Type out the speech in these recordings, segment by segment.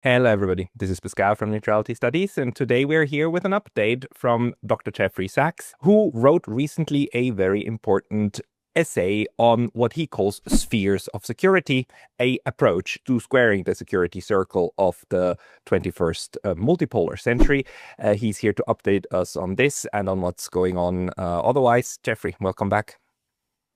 Hello, everybody. This is Pascal from Neutrality Studies, and today we're here with an update from Dr. Jeffrey Sachs, who wrote recently a very important essay on what he calls spheres of security, a approach to squaring the security circle of the 21st multipolar century. He's here to update us on this and on what's going on otherwise. Jeffrey, welcome back.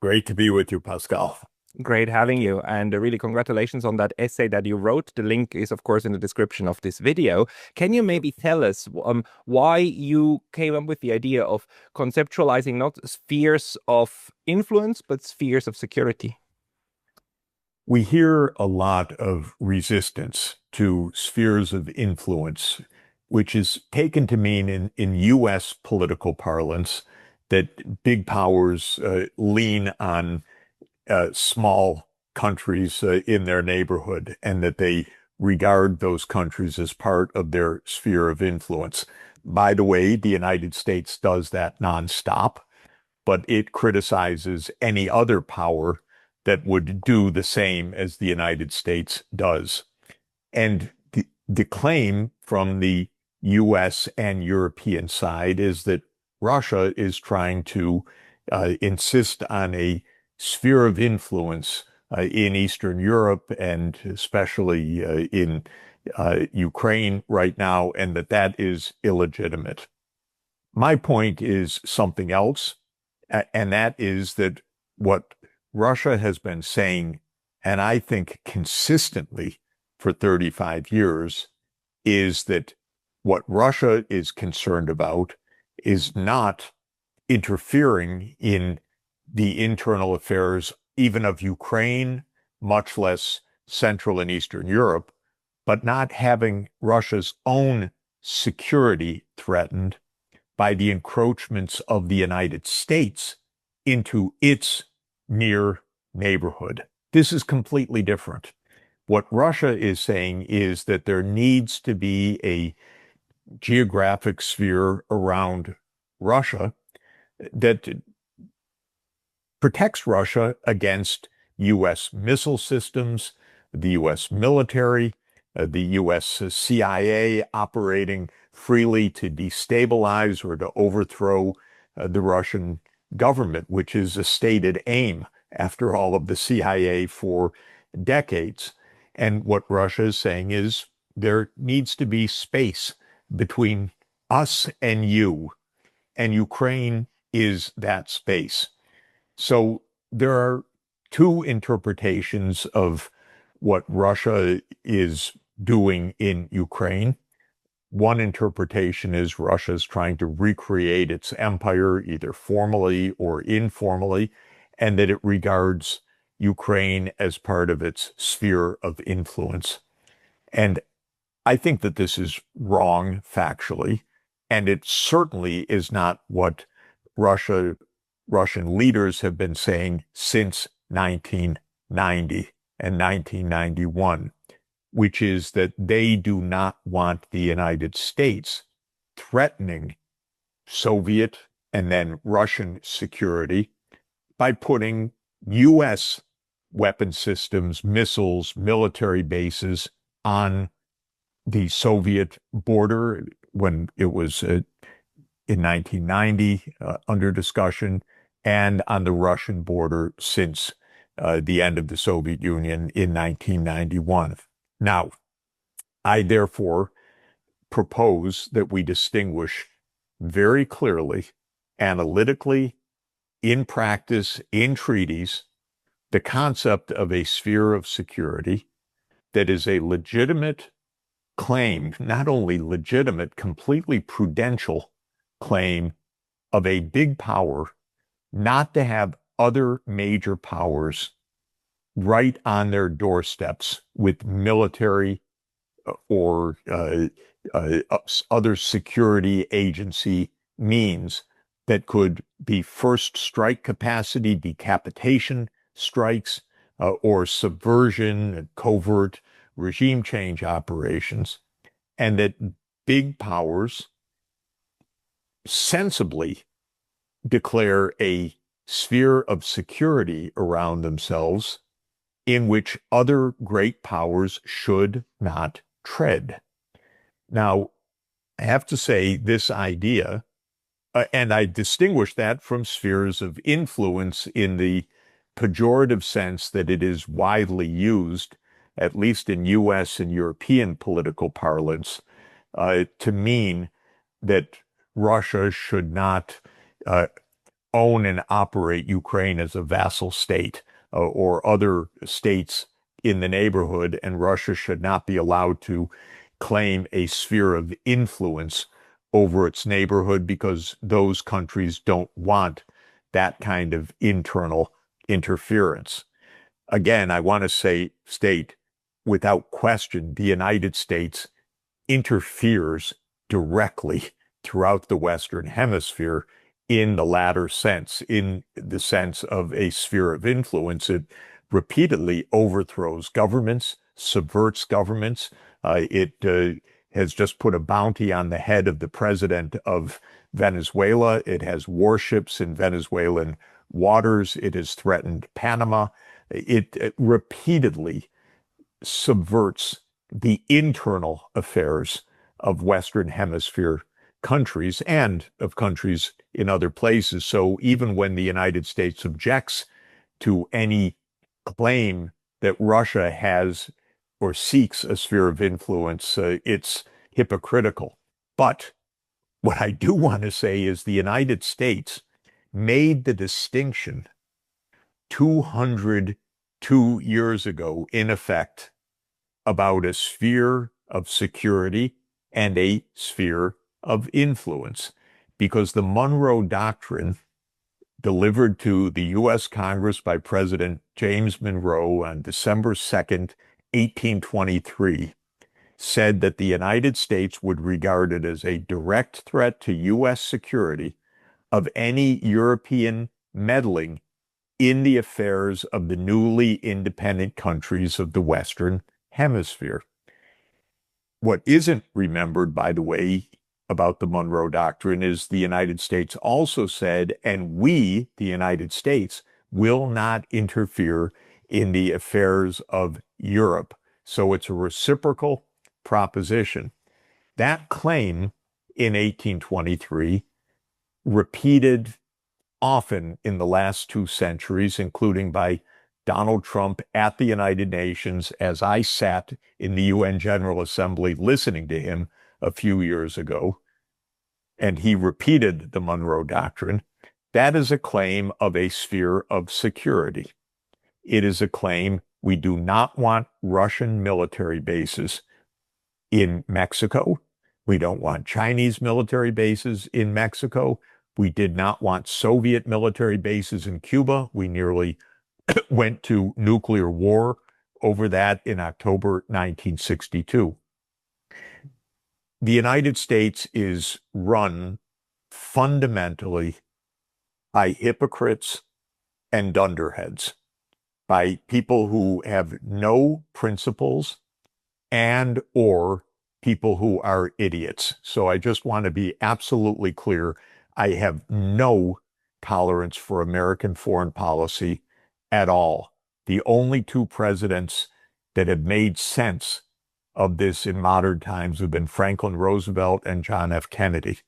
Great to be with you, Pascal. Great having you, and really congratulations on that essay that you wrote. The link is, of course, in the description of this video. Can you maybe tell us why you came up with the idea of conceptualizing not spheres of influence, but spheres of security? We hear a lot of resistance to spheres of influence, which is taken to mean in U.S. political parlance that big powers lean on small countries in their neighborhood, and that they regard those countries as part of their sphere of influence. By the way, the United States does that nonstop, but it criticizes any other power that would do the same as the United States does. And the claim from the US and European side is that Russia is trying to insist on a sphere of influence in Eastern Europe, and especially in Ukraine right now, and that is illegitimate. My point is something else, and that is that what Russia has been saying, and I think consistently for 35 years, is that what Russia is concerned about is not interfering in the internal affairs even of Ukraine, much less Central and Eastern Europe, but not having Russia's own security threatened by the encroachments of the United States into its near neighborhood. This is completely different. What Russia is saying is that there needs to be a geographic sphere around Russia that protects Russia against U.S. missile systems, the U.S. military, the U.S. CIA operating freely to destabilize or to overthrow the Russian government, which is a stated aim, after all, of the CIA for decades. And what Russia is saying is there needs to be space between us and you, and Ukraine is that space. So there are two interpretations of what Russia is doing in Ukraine. One interpretation is Russia is trying to recreate its empire, either formally or informally, and that it regards Ukraine as part of its sphere of influence. And I think that this is wrong factually, and it certainly is not what Russian leaders have been saying since 1990 and 1991, which is that they do not want the United States threatening Soviet and then Russian security by putting U.S. weapon systems, missiles, military bases on the Soviet border when it was in 1990 under discussion, and on the Russian border since the end of the Soviet Union in 1991. Now, I therefore propose that we distinguish very clearly, analytically, in practice, in treaties, the concept of a sphere of security that is a legitimate claim, not only legitimate, completely prudential claim of a big power not to have other major powers right on their doorsteps with military or other security agency means that could be first strike capacity, decapitation strikes, or subversion, covert regime change operations, and that big powers sensibly declare a sphere of security around themselves in which other great powers should not tread. Now, I have to say this idea, and I distinguish that from spheres of influence in the pejorative sense that it is widely used, at least in US and European political parlance, to mean that Russia should not own and operate Ukraine as a vassal state or other states in the neighborhood, and Russia should not be allowed to claim a sphere of influence over its neighborhood because those countries don't want that kind of internal interference. Again, I want to state without question, the United States interferes directly throughout the Western Hemisphere in the latter sense, in the sense of a sphere of influence. It repeatedly overthrows governments, subverts governments. It has just put a bounty on the head of the president of Venezuela. It has warships in Venezuelan waters. It has threatened Panama. It repeatedly subverts the internal affairs of Western Hemisphere countries and of countries in other places. So even when the United States objects to any claim that Russia has or seeks a sphere of influence, it's hypocritical. But what I do want to say is the United States made the distinction 202 years ago, in effect, about a sphere of security and a sphere of influence, because the Monroe Doctrine, delivered to the U.S. Congress by President James Monroe on December 2nd, 1823, said that the United States would regard it as a direct threat to U.S. security of any European meddling in the affairs of the newly independent countries of the Western Hemisphere. What isn't remembered, by the way, about the Monroe Doctrine is the United States also said, and we, the United States, will not interfere in the affairs of Europe. So it's a reciprocal proposition. That claim in 1823, repeated often in the last 2 centuries, including by Donald Trump at the United Nations, as I sat in the UN General Assembly listening to him a few years ago, and he repeated the Monroe Doctrine. That is a claim of a sphere of security. It is a claim we do not want Russian military bases in Mexico. We don't want Chinese military bases in Mexico. We did not want Soviet military bases in Cuba. We nearly went to nuclear war over that in October 1962. The United States is run fundamentally by hypocrites and dunderheads, by people who have no principles and or people who are idiots. So I just want to be absolutely clear. I have no tolerance for American foreign policy at all. The only 2 presidents that have made sense of this in modern times have been Franklin Roosevelt and John F. Kennedy.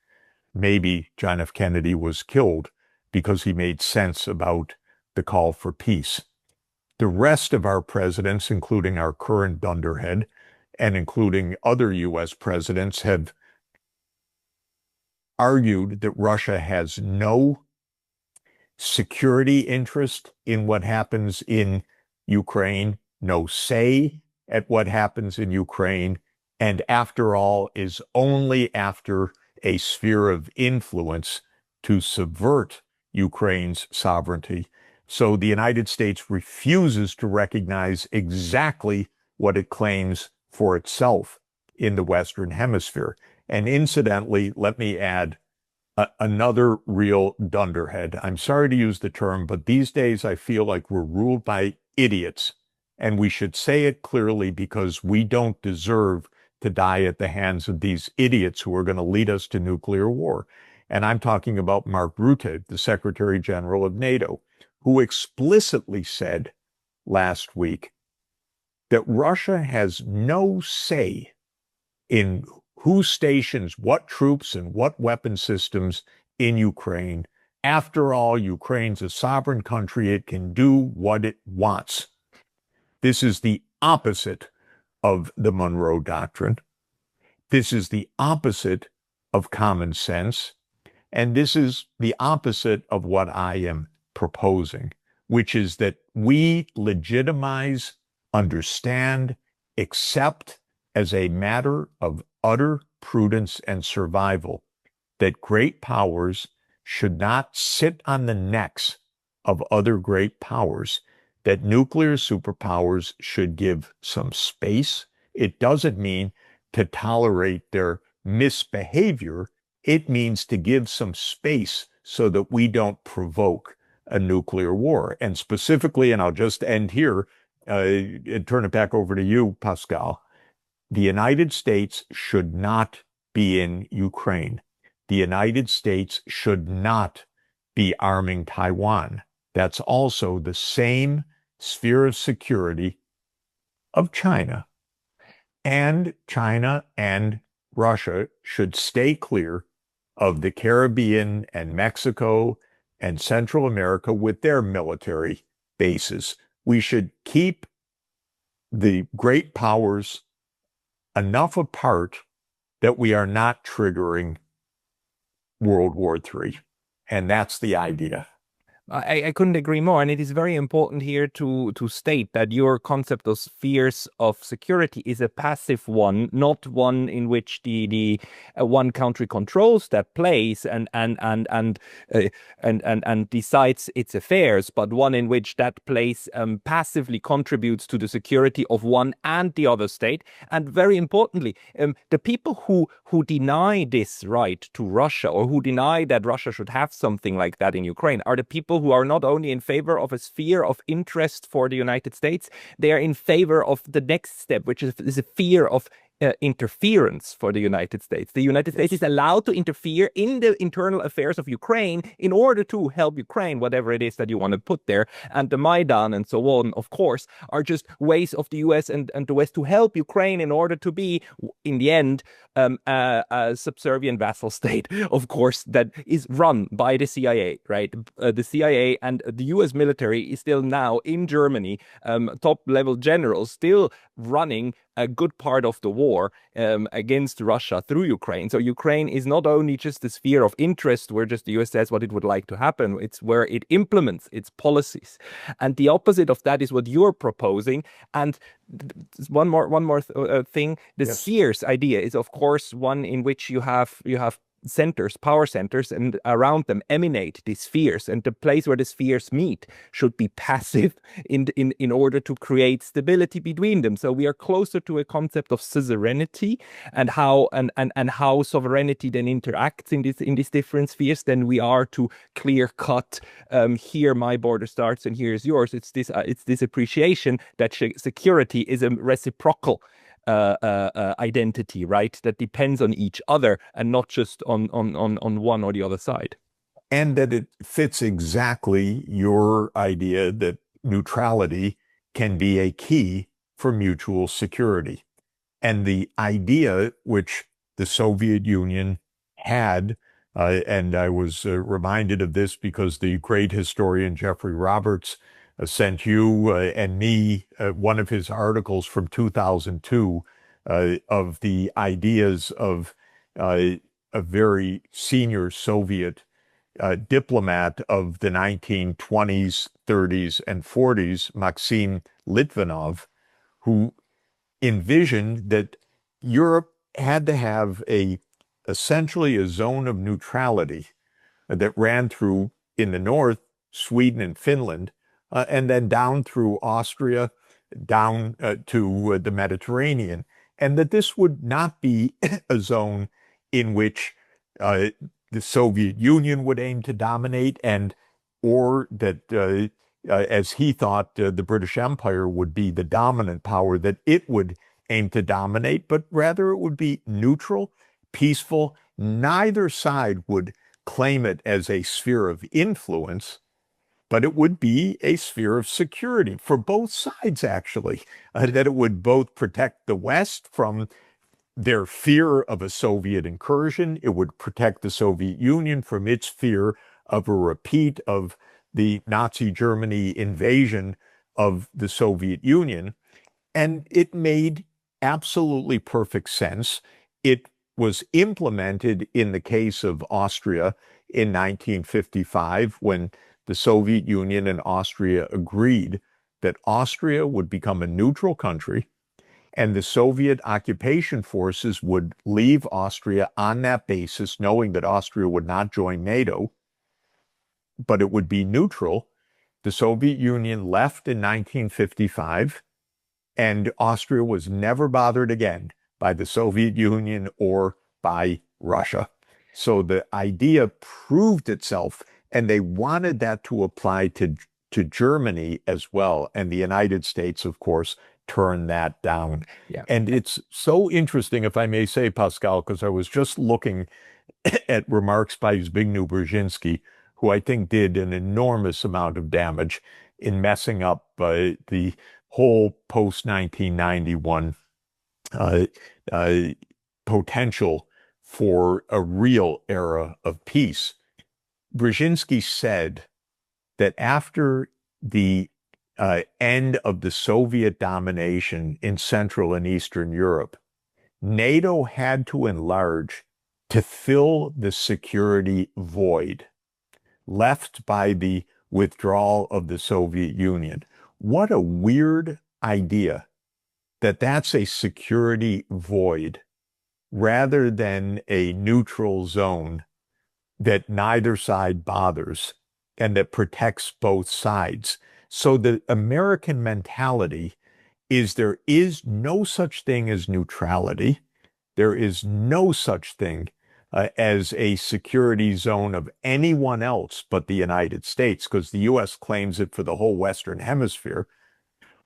Maybe John F. Kennedy was killed because he made sense about the call for peace. The rest of our presidents, including our current dunderhead and including other U.S. presidents, have argued that Russia has no security interest in what happens in Ukraine, no say at what happens in Ukraine, and after all, is only after a sphere of influence to subvert Ukraine's sovereignty. So the United States refuses to recognize exactly what it claims for itself in the Western Hemisphere. And incidentally, let me add another real dunderhead. I'm sorry to use the term, but these days I feel like we're ruled by idiots, and we should say it clearly because we don't deserve to die at the hands of these idiots who are going to lead us to nuclear war. And I'm talking about Mark Rutte, the Secretary General of NATO, who explicitly said last week that Russia has no say in who stations what troops and what weapon systems in Ukraine. After all, Ukraine's a sovereign country. It can do what it wants. This is the opposite of the Monroe Doctrine. This is the opposite of common sense. And this is the opposite of what I am proposing, which is that we legitimize, understand, accept as a matter of utter prudence and survival that great powers should not sit on the necks of other great powers, that nuclear superpowers should give some space. It doesn't mean to tolerate their misbehavior. It means to give some space so that we don't provoke a nuclear war. And specifically, and I'll just end here, and turn it back over to you, Pascal, the United States should not be in Ukraine. The United States should not be arming Taiwan. That's also the same sphere of security of China. And China and Russia should stay clear of the Caribbean and Mexico and Central America with their military bases. We should keep the great powers enough apart that we are not triggering World War III. And that's the idea. I couldn't agree more. And it is very important here to state that your concept of spheres of security is a passive one, not one in which the one country controls that place and decides its affairs, but one in which that place passively contributes to the security of one and the other state. And very importantly, the people who deny this right to Russia, or who deny that Russia should have something like that in Ukraine, are the people who are not only in favor of a sphere of interest for the United States, they are in favor of the next step, which is a fear of interference for the United States. The United States is allowed to interfere in the internal affairs of Ukraine in order to help Ukraine, whatever it is that you want to put there. And the Maidan and so on, of course, are just ways of the US and the West to help Ukraine in order to be, in the end, a subservient vassal state, of course, that is run by the CIA, right? The CIA and the US military is still now in Germany, top-level generals still running a good part of the war against Russia through Ukraine. So Ukraine is not only just a sphere of interest where just the US says what it would like to happen, it's where it implements its policies. And the opposite of that is what you're proposing. And one more thing, the spheres idea is, of course, one in which you have centers, power centers, and around them emanate these spheres, and the place where the spheres meet should be passive in order to create stability between them. So we are closer to a concept of suzerainty and how how sovereignty then interacts in these different spheres than we are to clear cut. Here my border starts and here's yours. It's this appreciation that security is a reciprocal identity, right? That depends on each other and not just on one or the other side. And that it fits exactly your idea that neutrality can be a key for mutual security. And the idea which the Soviet Union had, and I was reminded of this because the great historian Jeffrey Roberts sent you and me one of his articles from 2002 of the ideas of a very senior Soviet diplomat of the 1920s, 30s, and 40s, Maxim Litvinov, who envisioned that Europe had to have essentially a zone of neutrality that ran through, in the north, Sweden and Finland, and then down through Austria, down to the Mediterranean, and that this would not be a zone in which the Soviet Union would aim to dominate, or that, as he thought, the British Empire would be the dominant power, that it would aim to dominate, but rather it would be neutral, peaceful. Neither side would claim it as a sphere of influence, but it would be a sphere of security for both sides, actually, that it would both protect the West from their fear of a Soviet incursion. It would protect the Soviet Union from its fear of a repeat of the Nazi Germany invasion of the Soviet Union. And it made absolutely perfect sense. It was implemented in the case of Austria in 1955 when the Soviet Union and Austria agreed that Austria would become a neutral country and the Soviet occupation forces would leave Austria on that basis, knowing that Austria would not join NATO, but it would be neutral. The Soviet Union left in 1955, and Austria was never bothered again by the Soviet Union or by Russia. So the idea proved itself, and they wanted that to apply to Germany as well. And the United States, of course, turned that down. Yeah. And it's so interesting, if I may say, Pascal, because I was just looking at remarks by Zbigniew Brzezinski, who I think did an enormous amount of damage in messing up the whole post-1991 potential for a real era of peace. Brzezinski said that after the end of the Soviet domination in Central and Eastern Europe, NATO had to enlarge to fill the security void left by the withdrawal of the Soviet Union. What a weird idea that that's a security void rather than a neutral zone that neither side bothers and that protects both sides. So the American mentality is there is no such thing as neutrality. There is no such thing as a security zone of anyone else but the United States, because the U.S. claims it for the whole Western Hemisphere.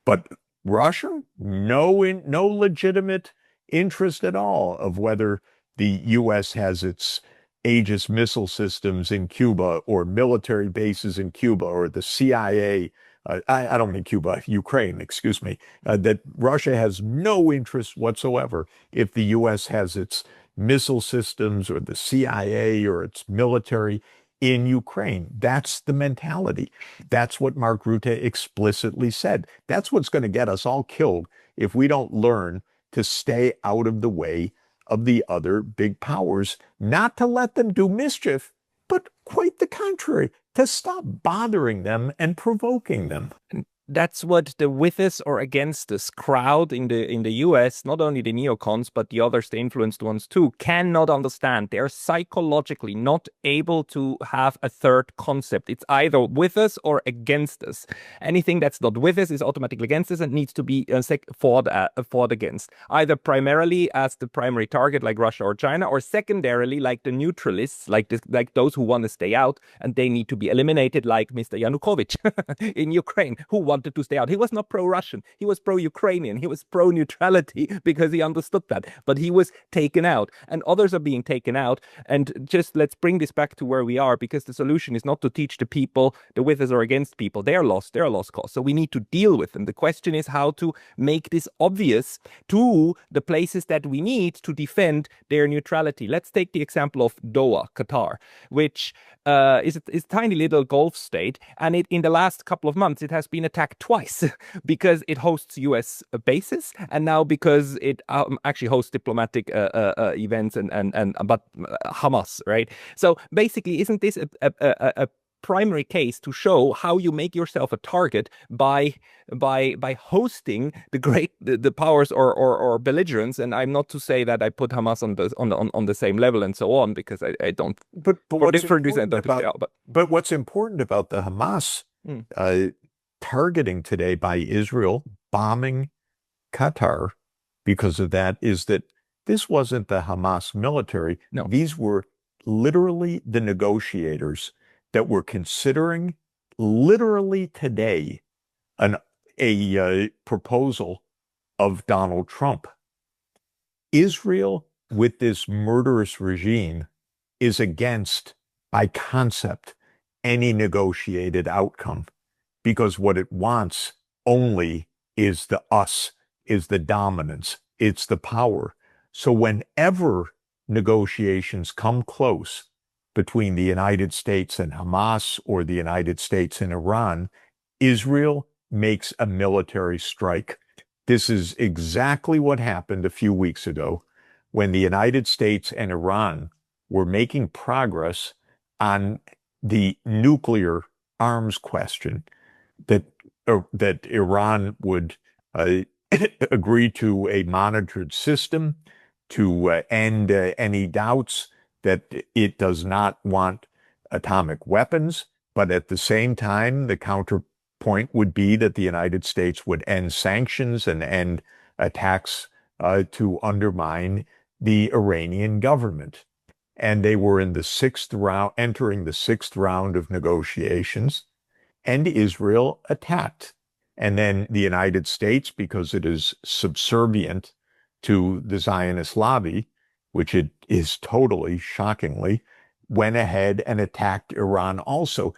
But Russia, no legitimate interest at all of whether the U.S. has its Aegis missile systems in Cuba or military bases in Cuba or the CIA. I don't mean Cuba, Ukraine, excuse me, that Russia has no interest whatsoever if the U.S. has its missile systems or the CIA or its military in Ukraine. That's the mentality. That's what Mark Rutte explicitly said. That's what's going to get us all killed if we don't learn to stay out of the way of the other big powers, not to let them do mischief, but quite the contrary, to stop bothering them and provoking them. That's what the with us or against us crowd in the US, not only the neocons, but the others, the influenced ones too, cannot understand. They're psychologically not able to have a third concept. It's either with us or against us. Anything that's not with us is automatically against us and needs to be fought against. Either primarily as the primary target, like Russia or China, or secondarily, like the neutralists, like those who want to stay out, and they need to be eliminated, like Mr. Yanukovych in Ukraine, who wanted to stay out. He was not pro-Russian. He was pro-Ukrainian. He was pro-neutrality because he understood that. But he was taken out, and others are being taken out. And just let's bring this back to where we are, because the solution is not to teach the people the with us or against people. They're lost. They're a lost cause. So we need to deal with them. The question is how to make this obvious to the places that we need to defend their neutrality. Let's take the example of Doha, Qatar, which is a tiny little Gulf state, and in the last couple of months it has been attacked twice because it hosts U.S. bases, and now because it actually hosts diplomatic events and but Hamas, right? So basically, isn't this a primary case to show how you make yourself a target by hosting the powers or belligerents? And I'm not to say that I put Hamas on the same level and so on, because I don't. But for different reasons, but what's important about the Hamas targeting today by Israel, bombing Qatar because of that, is that this wasn't the Hamas military. No. These were literally the negotiators that were considering literally today a proposal of Donald Trump. Israel, with this murderous regime, is against, by concept, any negotiated outcome, because what it wants only is the us, is the dominance, it's the power. So whenever negotiations come close between the United States and Hamas or the United States and Iran, Israel makes a military strike. This is exactly what happened a few weeks ago when the United States and Iran were making progress on the nuclear arms question that that Iran would uh, agree to a monitored system to end any doubts that it does not want atomic weapons, but at the same time, the counterpoint would be that the United States would end sanctions and end attacks to undermine the Iranian government. And they were in the sixth round, entering the sixth round of negotiations, and Israel attacked. And then the United States, because it is subservient to the Zionist lobby, which it is totally, shockingly, went ahead and attacked Iran also,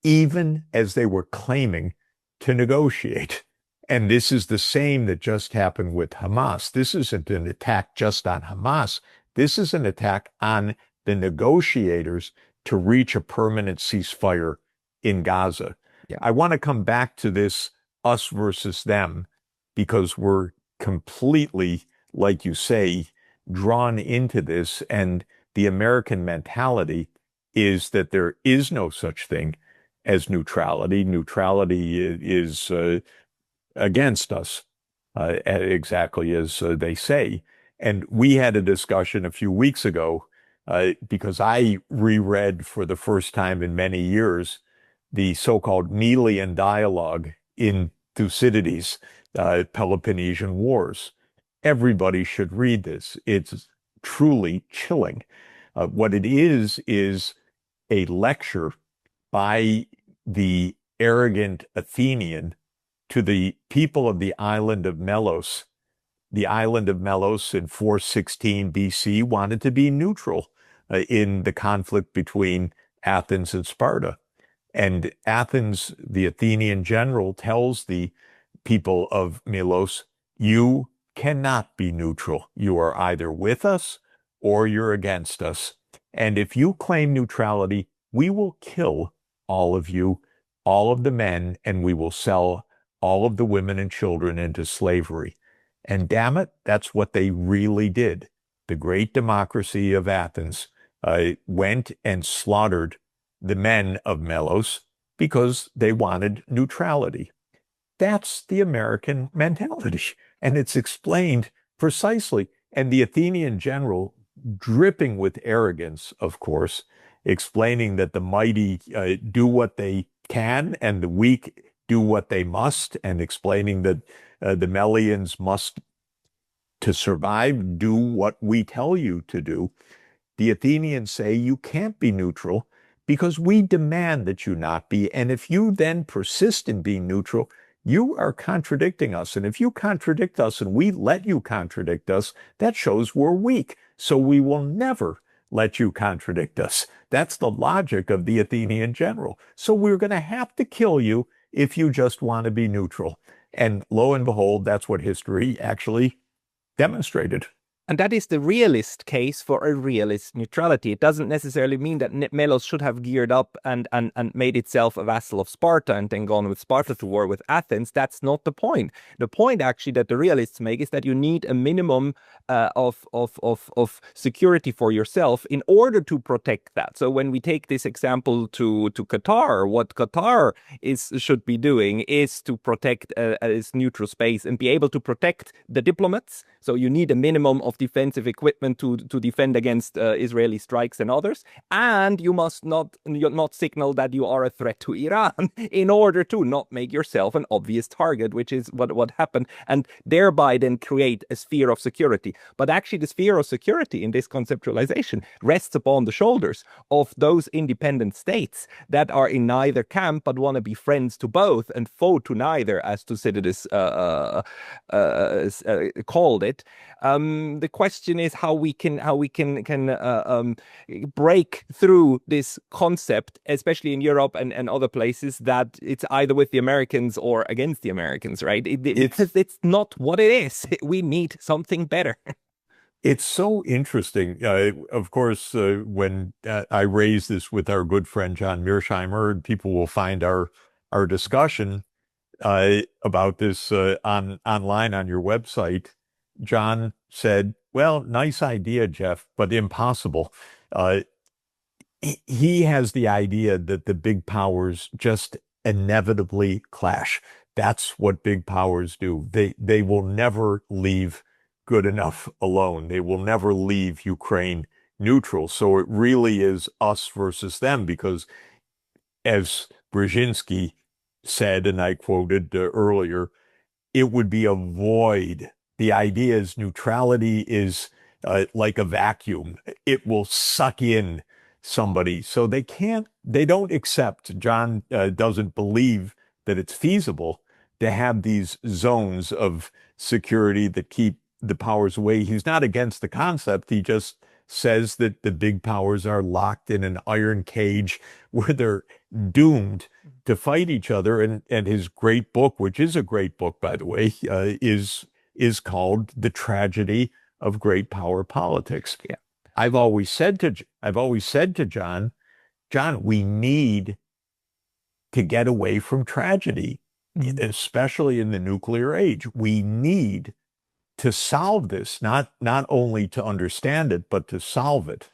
even as they were claiming to negotiate. And this is the same that just happened with Hamas. This isn't an attack just on Hamas. This is an attack on the negotiators to reach a permanent ceasefire in Gaza. Yeah. I want to come back to this us versus them because we're completely, like you say, drawn into this. And the American mentality is that there is no such thing as neutrality. Neutrality is against us, exactly as they say. And we had a discussion a few weeks ago because I reread for the first time in many years the so-called Melian dialogue in Thucydides, Peloponnesian Wars. Everybody should read this. It's truly chilling. What it is a lecture by the arrogant Athenian to the people of the island of Melos. The island of Melos in 416 BC wanted to be neutral in the conflict between Athens and Sparta. And Athens, the Athenian general, tells the people of Melos, you cannot be neutral. You are either with us or you're against us. And if you claim neutrality, we will kill all of you, all of the men, and we will sell all of the women and children into slavery. And damn it, that's what they really did. The great democracy of Athens went and slaughtered the men of Melos because they wanted neutrality. That's the American mentality. And it's explained precisely. And the Athenian general, dripping with arrogance, of course, explaining that the mighty do what they can and the weak do what they must, and explaining that the Melians must, to survive, do what we tell you to do. The Athenians say you can't be neutral because we demand that you not be. And if you then persist in being neutral, you are contradicting us. And if you contradict us and we let you contradict us, that shows we're weak. So we will never let you contradict us. That's the logic of the Athenian general. So we're going to have to kill you if you just want to be neutral. And lo and behold, that's what history actually demonstrated. And that is the realist case for a realist neutrality. It doesn't necessarily mean that Melos should have geared up and made itself a vassal of Sparta and then gone with Sparta to war with Athens. That's not the point. The point actually that the realists make is that you need a minimum of security for yourself in order to protect that. So when we take this example to Qatar, what Qatar should be doing is to protect its neutral space and be able to protect the diplomats. So you need a minimum of defensive equipment to defend against Israeli strikes and others, and you must not signal that you are a threat to Iran in order to not make yourself an obvious target, which is what happened, and thereby then create a sphere of security. But actually, the sphere of security in this conceptualization rests upon the shoulders of those independent states that are in neither camp but want to be friends to both and foe to neither, as Thucydides called it. The question is how we can break through this concept, especially in Europe and other places, that it's either with the Americans or against the Americans, right? Because it's not what it is. We need something better. It's so interesting. Of course, when I raise this with our good friend John Mearsheimer, people will find our discussion about this online on your website. John said, "Well, nice idea, Jeff, but impossible." Uh, he has the idea that the big powers just inevitably clash. That's what big powers do. They will never leave good enough alone. They will never leave Ukraine neutral. So it really is us versus them because, as Brzezinski said, and I quoted earlier, it would be a void. The idea is neutrality is like a vacuum. It will suck in somebody. So they don't accept, John doesn't believe that it's feasible to have these zones of security that keep the powers away. He's not against the concept. He just says that the big powers are locked in an iron cage where they're doomed to fight each other. And his great book, which is a great book, by the way, is called The Tragedy of Great Power Politics. Yeah. I've always said to John, we need to get away from tragedy, especially in the nuclear age. We need to solve this, not only to understand it, but to solve it.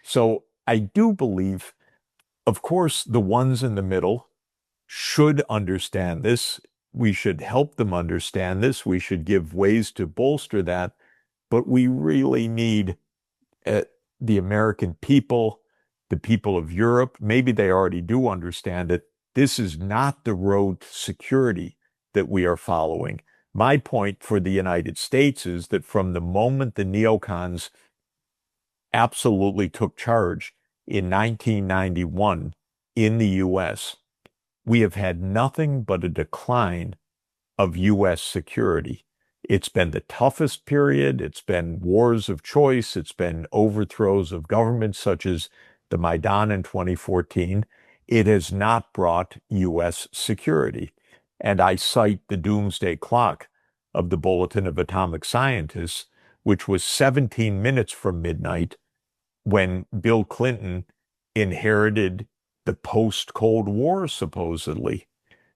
So I do believe, of course, the ones in the middle should understand this. We should help them understand this. We should give ways to bolster that. But we really need uh, the American people, the people of Europe. Maybe they already do understand it. This is not the road to security that we are following. My point for the United States is that from the moment the neocons absolutely took charge in 1991 in the US, we have had nothing but a decline of US security. It's been the toughest period. It's been wars of choice. It's been overthrows of governments such as the Maidan in 2014. It has not brought US security. And I cite the doomsday clock of the Bulletin of Atomic Scientists, which was 17 minutes from midnight when Bill Clinton inherited the post-Cold War, supposedly.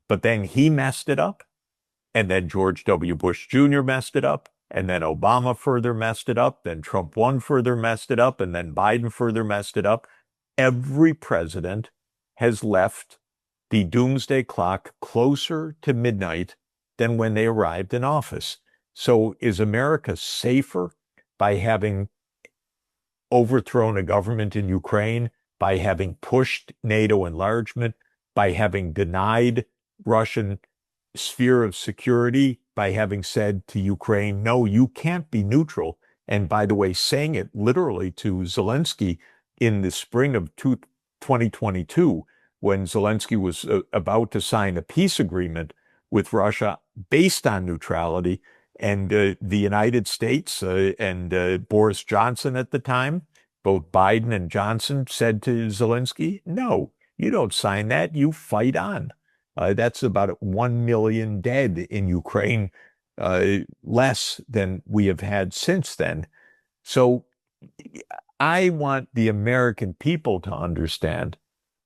But then he messed it up. And then George W. Bush Jr. messed it up. And then Obama further messed it up. Then Trump 1 further messed it up. And then Biden further messed it up. Every president has left the doomsday clock closer to midnight than when they arrived in office. So is America safer by having overthrown a government in Ukraine, by having pushed NATO enlargement, by having denied Russian sphere of security, by having said to Ukraine, no, you can't be neutral? And by the way, saying it literally to Zelensky in the spring of 2022, when Zelensky was about to sign a peace agreement with Russia based on neutrality. And the United States and Boris Johnson at the time, both Biden and Johnson, said to Zelensky, no, you don't sign that. You fight on. That's about 1 million dead in Ukraine, less than we have had since then. So I want the American people to understand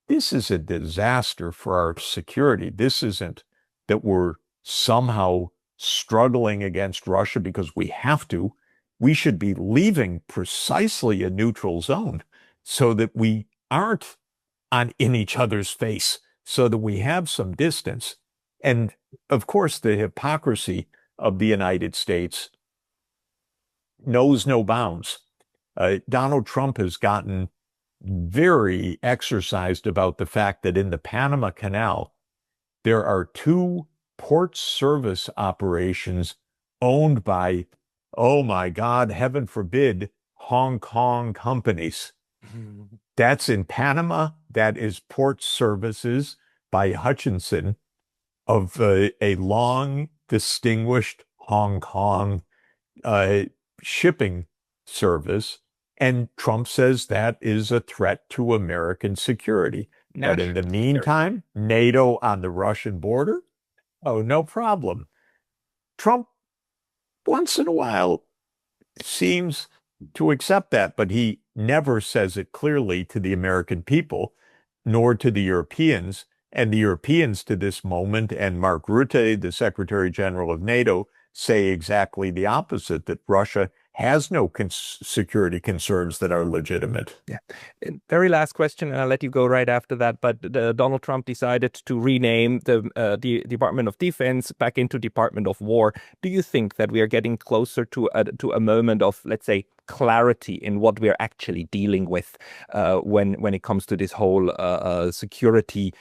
this is a disaster for our security. This isn't that we're somehow struggling against Russia because we have to. We should be leaving precisely a neutral zone so that we aren't in each other's face, so that we have some distance. And of course, the hypocrisy of the United States knows no bounds. Donald Trump has gotten very exercised about the fact that in the Panama Canal, there are two port service operations owned by, oh my God, heaven forbid, Hong Kong companies. That's in Panama. That is Port Services by Hutchinson of a long, distinguished Hong Kong uh, shipping service. And Trump says that is a threat to American security. But in the meantime, NATO on the Russian border, oh, no problem. Trump, once in a while, seems to accept that, but he never says it clearly to the American people, nor to the Europeans. And the Europeans to this moment, and Mark Rutte, the Secretary General of NATO, say exactly the opposite, that Russia has no security concerns that are legitimate. Yeah. And very last question, and I'll let you go right after that. But Donald Trump decided to rename the Department of Defense back into Department of War. Do you think that we are getting closer to a moment of, let's say, clarity in what we're actually dealing with when it comes to this whole security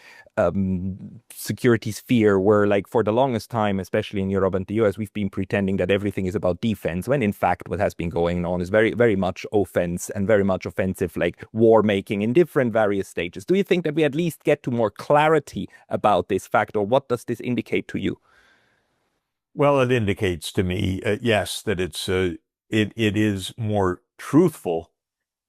sphere, where, like, for the longest time, especially in Europe and the US, we've been pretending that everything is about defense, when in fact what has been going on is very, very much offense and very much offensive, like war making in different various stages. Do you think that we at least get to more clarity about this fact, or what does this indicate to you? Well, it indicates to me, yes, that it is more truthful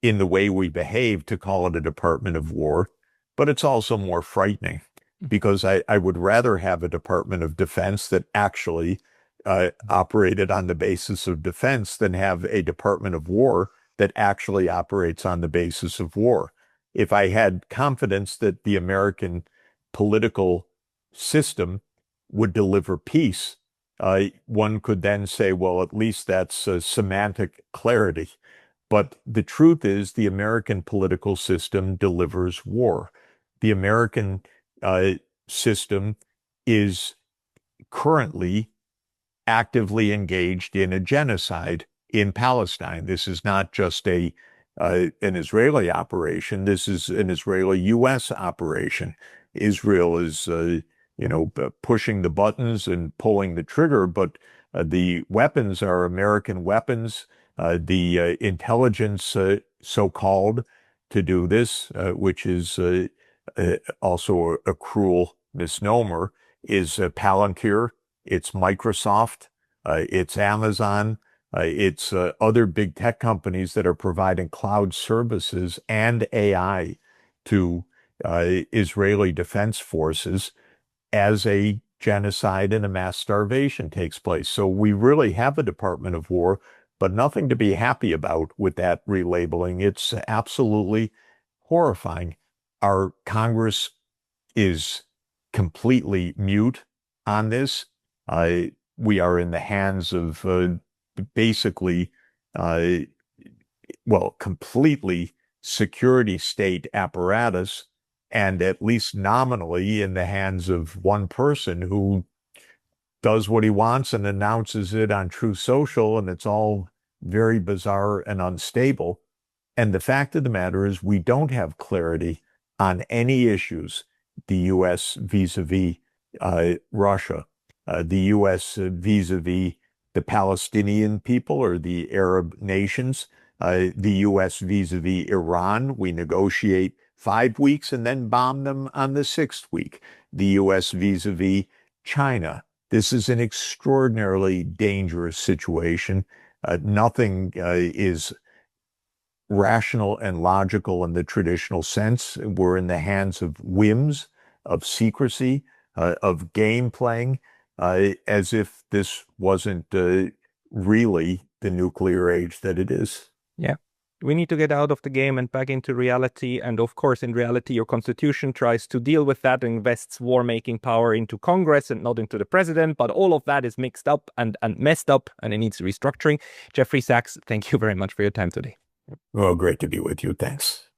in the way we behave to call it a Department of War, but it's also more frightening because I would rather have a Department of Defense that actually operated on the basis of defense than have a Department of War that actually operates on the basis of war. If I had confidence that the American political system would deliver peace, one could then say, well, at least that's semantic clarity. But the truth is, the American political system delivers war. The American system is currently actively engaged in a genocide in Palestine. This is not just an Israeli operation. This is an Israeli-U.S. operation. Israel is, pushing the buttons and pulling the trigger, but the weapons are American weapons. The intelligence, so-called, to do this, which is also a cruel misnomer, is Palantir, it's Microsoft, it's Amazon, it's other big tech companies that are providing cloud services and AI to Israeli defense forces as a genocide and a mass starvation takes place. So we really have a Department of War, but nothing to be happy about with that relabeling. It's absolutely horrifying. Our Congress is completely mute on this. We are in the hands of basically, completely security state apparatus, and at least nominally in the hands of one person who does what he wants and announces it on True Social, and it's all very bizarre and unstable. And the fact of the matter is, we don't have clarity on any issues, the U.S. vis-a-vis Russia, the U.S. vis-a-vis the Palestinian people or the Arab nations, the U.S. vis-a-vis Iran. We negotiate 5 weeks and then bomb them on the 6th week. The U.S. vis-a-vis China. This is an extraordinarily dangerous situation. Nothing is rational and logical in the traditional sense. We're in the hands of whims, of secrecy, of game playing, as if this wasn't really the nuclear age that it is. Yeah. We need to get out of the game and back into reality. And of course, in reality, your constitution tries to deal with that and invests war-making power into Congress and not into the president. But all of that is mixed up and messed up, and it needs restructuring. Jeffrey Sachs, thank you very much for your time today. Well, great to be with you. Thanks.